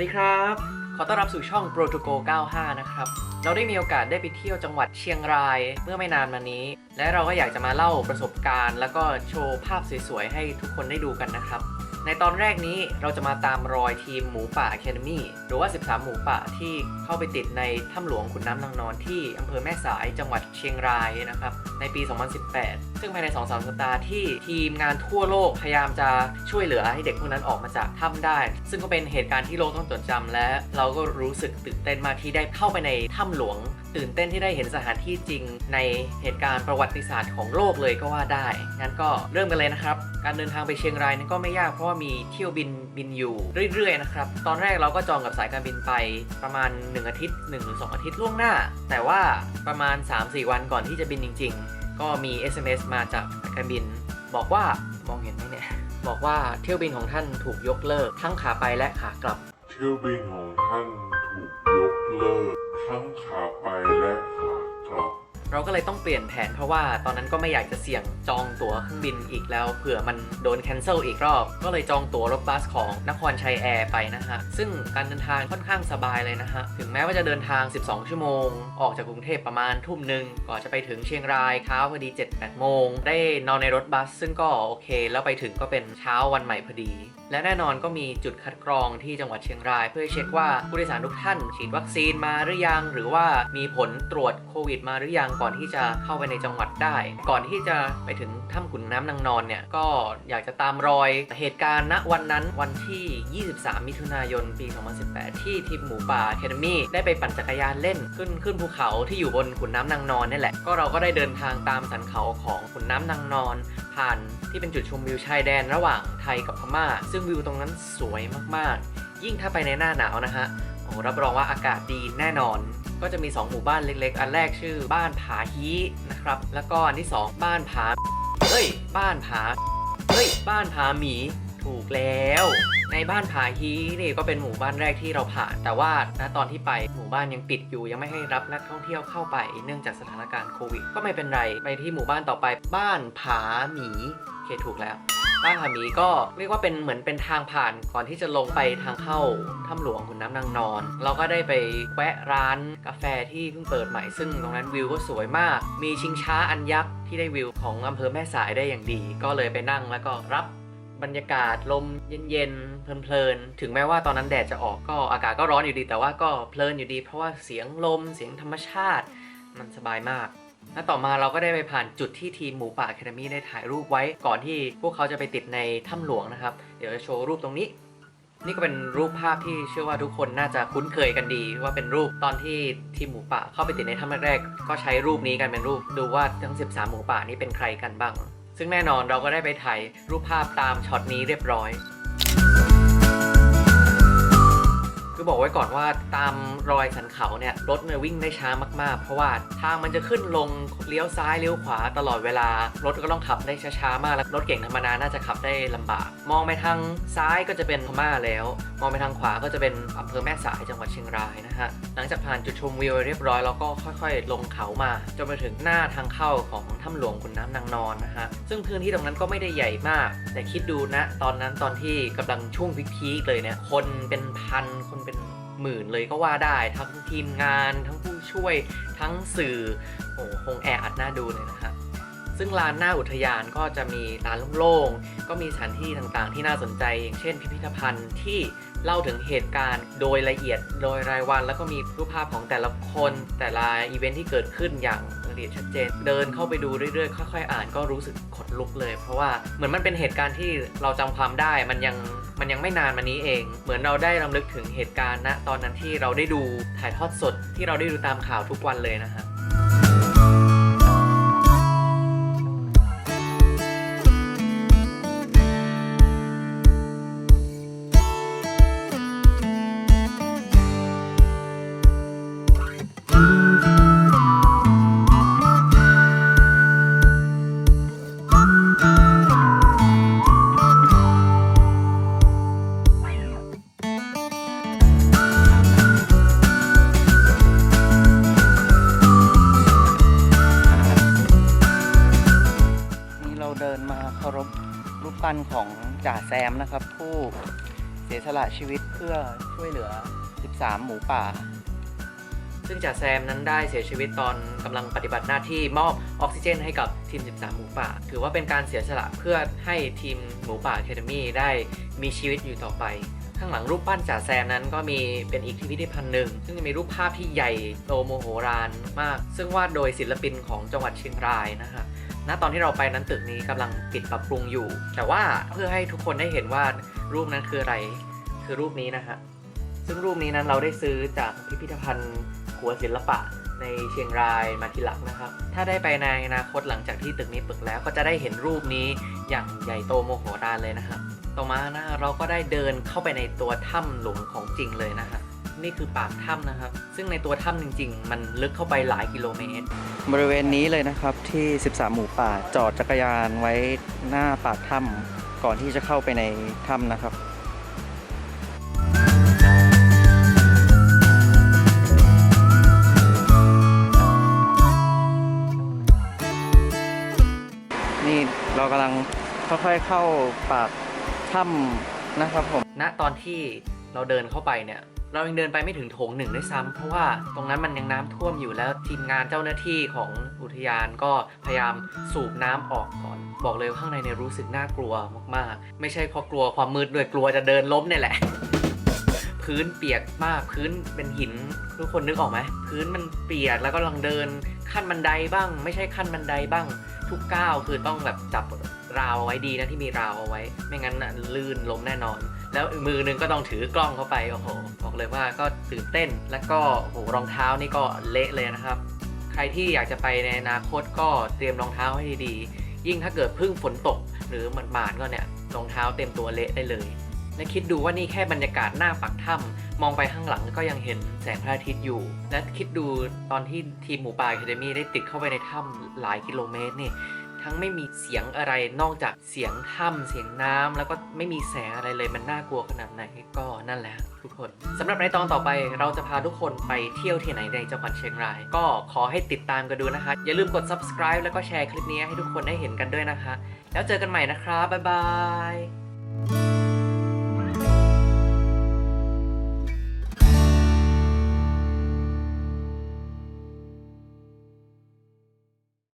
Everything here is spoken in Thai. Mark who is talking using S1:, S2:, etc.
S1: วัสดีครับขอต้อนรับสู่ช่อง Protocol 95 นะครับเราได้มีโอกาสได้ไปเที่ยวจังหวัดเชียงรายเมื่อไม่นานมานี้และเราก็อยากจะมาเล่าประสบการณ์แล้วก็โชว์ภาพสวยๆให้ทุกคนได้ดูกันนะครับในตอนแรกนี้เราจะมาตามรอยทีมหมูป่า Academy หรือว่า13หมูป่าที่เข้าไปติดในถ้ำหลวงขุนน้ำนางนอนที่อำเภอแม่สายจังหวัดเชียงรายนะครับในปี 2018 ซึ่งภายใน 2-3 สัปดาห์ที่ทีมงานทั่วโลกพยายามจะช่วยเหลือให้เด็กพวกนั้นออกมาจากถ้ำได้ซึ่งก็เป็นเหตุการณ์ที่โลกต้องจดจำและเราก็รู้สึกตื่นเต้นมากที่ได้เข้าไปในถ้ำหลวงตื่นเต้นที่ได้เห็นสถานที่จริงในเหตุการณ์ประวัติศาสตร์ของโลกเลยก็ว่าได้งั้นก็เริ่มกันเลยนะครับการเดินทางไปเชียงรายนั้นก็ไม่ยากเพราะว่ามีเที่ยวบินอยู่เรื่อยๆนะครับตอนแรกเราก็จองกับสายการบินไปประมาณ1อาทิตย์1 หรือ 2 อาทิตย์ล่วงหน้าแต่ว่าประมาณ 3-4 วันก่อนที่จะบินจริงๆก็มี SMS มาจากสายการบินบอกว่ามองเห็นไหมเนี่ยบอกว่าเที่ยวบินของท่านถูกยกเลิกทั้งขาไปและขากลับ
S2: เที่ยวบินของท่านถูกยกเลิกทั้งขาไปและขากลับ
S1: เราก็เลยต้องเปลี่ยนแผนเพราะว่าตอนนั้นก็ไม่อยากจะเสี่ยงจองตั๋วเครื่องบินอีกแล้วเผื่อมันโดนแคนเซิลอีกรอบก็เลยจองตั๋วรถบัสของนครชัยแอร์ไปนะฮะซึ่งการเดินทางค่อนข้างสบายเลยนะฮะถึงแม้ว่าจะเดินทาง12ชั่วโมงออกจากกรุงเทพประมาณทุ่มหนึ่งก่อนจะไปถึงเชียงรายเช้าพอดี 7-8 โมงได้นอนในรถบัสซึ่งก็โอเคแล้วไปถึงก็เป็นเช้าวันใหม่พอดีและแน่นอนก็มีจุดคัดกรองที่จังหวัดเชียงรายเพื่อเช็คว่าผู้โดยสารทุกท่านฉีดวัคซีนมาหรือยังหรือว่ามีผลตรวจโควิดมาหรือยังก่อนที่จะเข้าไปในจังหวัดได้ก่อนที่จะไปถึงถ้ำขุนน้ำนางนอนเนี่ยก็อยากจะตามรอยเหตุการณ์ณวันนั้นวันที่23มิถุนายนปี2018ที่ทีมหมูป่า Academy ได้ไปปั่นจักรยานเล่นขึ้นภูเขาที่อยู่บนขุนน้ำนางนอนนี่แหละก็เราก็ได้เดินทางตามสันเขาของขุนน้ำนางนอนผ่านที่เป็นจุดชมวิวชายแดนระหว่างไทยกับพม่าซึ่งวิวตรงนั้นสวยมากๆยิ่งถ้าไปในหน้าหนาวนะฮะโอ้รับรองว่าอากาศดีแน่นอนก็จะมี2หมู่บ้านเล็กๆอันแรกชื่อบ้านผาฮีนะครับแล้วก็อันที่2บ้านผาบ้านผาหมีถูกแล้วในบ้านผาฮีนี่ก็เป็นหมู่บ้านแรกที่เราผ่านแต่ว่าณตอนที่ไปหมู่บ้านยังปิดอยู่ยังไม่ให้รับนักท่องเที่ยวเข้าไปเนื่องจากสถานการณ์โควิดก็ไม่เป็นไรไปที่หมู่บ้านต่อไปบ้านผาหมีโอเคถูกแล้วบ้านผาหมีก็เรียกว่าเป็นเหมือนเป็นทางผ่านก่อนที่จะลงไปทางเข้าถ้ำหลวงขุนน้ำนางนอนเราก็ได้ไปแวะร้านกาแฟที่เพิ่งเปิดใหม่ซึ่งตรงนั้นวิวก็สวยมากมีชิงช้าอันยักษ์ที่ได้วิวของอำเภอแม่สายได้อย่างดีก็เลยไปนั่งแล้วก็รับบรรยากาศลมเย็นๆเพลินๆถึงแม้ว่าตอนนั้นแดดจะออกก็อากาศก็ร้อนอยู่ดีแต่ว่าก็เพลินอยู่ดีเพราะว่าเสียงลมเสียงธรรมชาติมันสบายมากและต่อมาเราก็ได้ไปผ่านจุดที่ทีมหมูป่า Academy ได้ถ่ายรูปไว้ก่อนที่พวกเขาจะไปติดในถ้ำหลวงนะครับเดี๋ยวจะโชว์รูปตรงนี้นี่ก็เป็นรูปภาพที่เชื่อว่าทุกคนน่าจะคุ้นเคยกันดีว่าเป็นรูปตอนที่ทีมหมูป่าเข้าไปติดในถ้ำแรกๆก็ใช้รูปนี้กันเป็นรูปดูว่าทั้ง13หมูป่านี้เป็นใครกันบ้างซึ่งแน่นอนเราก็ได้ไปถ่ายรูปภาพตามช็อตนี้เรียบร้อยคือบอกไว้ก่อนว่าตามรอยสันเขาเนี่ยรถวิ่งได้ช้ามากๆเพราะว่าทางมันจะขึ้นลงเลี้ยวซ้ายเลี้ยวขวาตลอดเวลารถก็ต้องขับได้ช้าๆมากแล้วรถเก่งธรรมดาน่าจะขับได้ลำบากมองไปทางซ้ายก็จะเป็นพม่าแล้วมองไปทางขวาก็จะเป็นอำเภอแม่สายจังหวัดเชียงรายนะฮะหลังจากผ่านจุดชมวิวเรียบร้อยเราก็ค่อยๆลงเขามาจนไปถึงหน้าทางเข้าของถ้ำหลวงขุนน้ำนางนอนนะฮะซึ่งพื้นที่ตรงนั้นก็ไม่ได้ใหญ่มากแต่คิดดูนะตอนนั้นตอนที่กำลังช่วงพีคๆเลยเนี่ยคนเป็นพันคนเป็นหมื่นเลยก็ว่าได้ทั้งทีมงานทั้งผู้ช่วยทั้งสื่อโอ้คงแออัดน่าดูเลยนะครับซึ่งลานหน้าอุทยานก็จะมีลานโล่งๆก็มีสถานที่ต่างๆที่น่าสนใจอย่างเช่นพิพิธภัณฑ์ที่เล่าถึงเหตุการณ์โดยละเอียดโดยรายวันแล้วก็มีรูปภาพของแต่ละคนแต่ละอีเวนท์ที่เกิดขึ้นอย่างละเอียดชัดเจนเดินเข้าไปดูเรื่อยๆค่อยๆอ่านก็รู้สึกขนลุกเลยเพราะว่าเหมือนมันเป็นเหตุการณ์ที่เราจำความได้มันยังไม่นานมานี้เองเหมือนเราได้รำลึกถึงเหตุการณ์ณตอนนั้นที่เราได้ดูถ่ายทอดสดที่เราได้ดูตามข่าวทุกวันเลยนะฮะเดินมาเคารพรูปปั้นของจ่าแซมนะครับผู้
S3: สียสละชีวิตเพื่อช่วยเหลือ 13 หมูป่า
S1: ซึ่งจ่าแซมนั้นได้เสียชีวิตตอนกำลังปฏิบัติหน้าที่มอบออกซิเจนให้กับทีม 13 หมูป่า ถือว่าเป็นการเสียสละเพื่อให้ทีมหมูป่า Academy ได้มีชีวิตอยู่ต่อไป ข้างหลังรูปปั้นจ่าแซมนั้นก็มีเป็นอีกพิพิธภัณฑ์หนึ่งซึ่งจะมีรูปภาพที่ใหญ่โตโมโหฬารมาก ซึ่งวาดโดยศิลปินของจังหวัดเชียงรายนะฮะ ณ ตอนที่เราไปนั้นตึกนี้กำลังปิดปรับปรุงอยู่ แต่ว่าเพื่อให้ทุกคนได้เห็นว่ารูปนั้นคืออะไร คือรูปนี้นะฮะ ซึ่งรูปนี้นั้นเราได้ซื้อจากพิพิธภัณฑ์หัวศิลปะในเชียงรายมาทีหลังนะครับ ถ้าได้ไปในอนาคตหลังจากที่ตึกนี้เปิดแล้วก็จะได้เห็นรูปนี้อย่างใหญ่โตโมโหฬารเลยนะครับ ต่อมานะเราก็ได้เดินเข้าไปในตัวถ้ำหลวงของจริงเลยนะฮะ นี่คือปากถ้ำนะครับ ซึ่งในตัวถ้ำจริงๆ มันลึกเข้าไปหลายกิโลเมตร
S3: บริเวณนี้เลยนะครับที่ 13 หมูป่าจอดจักรยานไว้หน้าปากถ้ำก่อนที่จะเข้าไปในถ้ำนะครับ นี่เรากำลังค่อยๆเข้าปากถ้ำนะครับผม
S1: ณตอนที่เราเดินเข้าไปเนี่ย เรายังเดินไปไม่ถึงโถง 1ด้วยซ้ำเพราะว่าตรงนั้นมันยังน้ำท่วมอยู่แล้วทีมงานเจ้าหน้าที่ของอุทยานก็พยายามสูบน้ำออกก่อน บอกเลยว่าข้างในเนี่ยรู้สึกน่ากลัวมากๆ ไม่ใช่เพราะกลัวความมืดด้วยกลัวจะเดินล้มเนี่ยแหละ พื้นเปียกมากพื้นเป็นหินทุกคนนึกออกไหมพื้นมันเปียกแล้วก็ลังเดินขั้นบันไดบ้าง ไม่ใช่ขั้นบันไดบ้าง ทุกก้าวคือต้องแบบจับราวเอาไว้ดีนะที่มีราวเอาไว้ ไม่งั้นน่ะลื่นล้มแน่นอน แล้วอีกมือนึงก็ต้องถือกล้องเข้าไปโอ้โหบอกเลยว่าก็ตื่นเต้นแล้วก็โอ้โหรองเท้านี่ก็เละเลยนะครับ ใครที่อยากจะไปในอนาคตก็เตรียมรองเท้าให้ดีๆยิ่งถ้าเกิดพึ่งฝนตกหรือหมาดๆก็เนี่ยรองเท้าเต็มตัวเละได้เลยและคิดดูว่านี่แค่บรรยากาศหน้าปากถ้ำมองไปข้างหลังก็ยังเห็นแสงพระอาทิตย์อยู่ และคิดดูตอนที่ทีมหมูป่า Academy ได้ติดเข้าไปในถ้ำหลายกิโลเมตรนี่ทั้งไม่มีเสียงอะไรนอกจากเสียงถ้ำเสียงน้ำแล้วก็ไม่มีแสงอะไรเลยมันน่ากลัวขนาดไหนก็นั่นแหละทุกคนสำหรับในตอนต่อไปเราจะพาทุกคนไปเที่ยวที่ไหนในจังหวัดเชียงรายก็ขอให้ติดตามกันดูนะคะอย่าลืมกด subscribe แล้วก็แชร์คลิปนี้ให้ทุกคนได้เห็นกันด้วยนะคะแล้วเจอกันใหม่นะครับบ๊ายบาย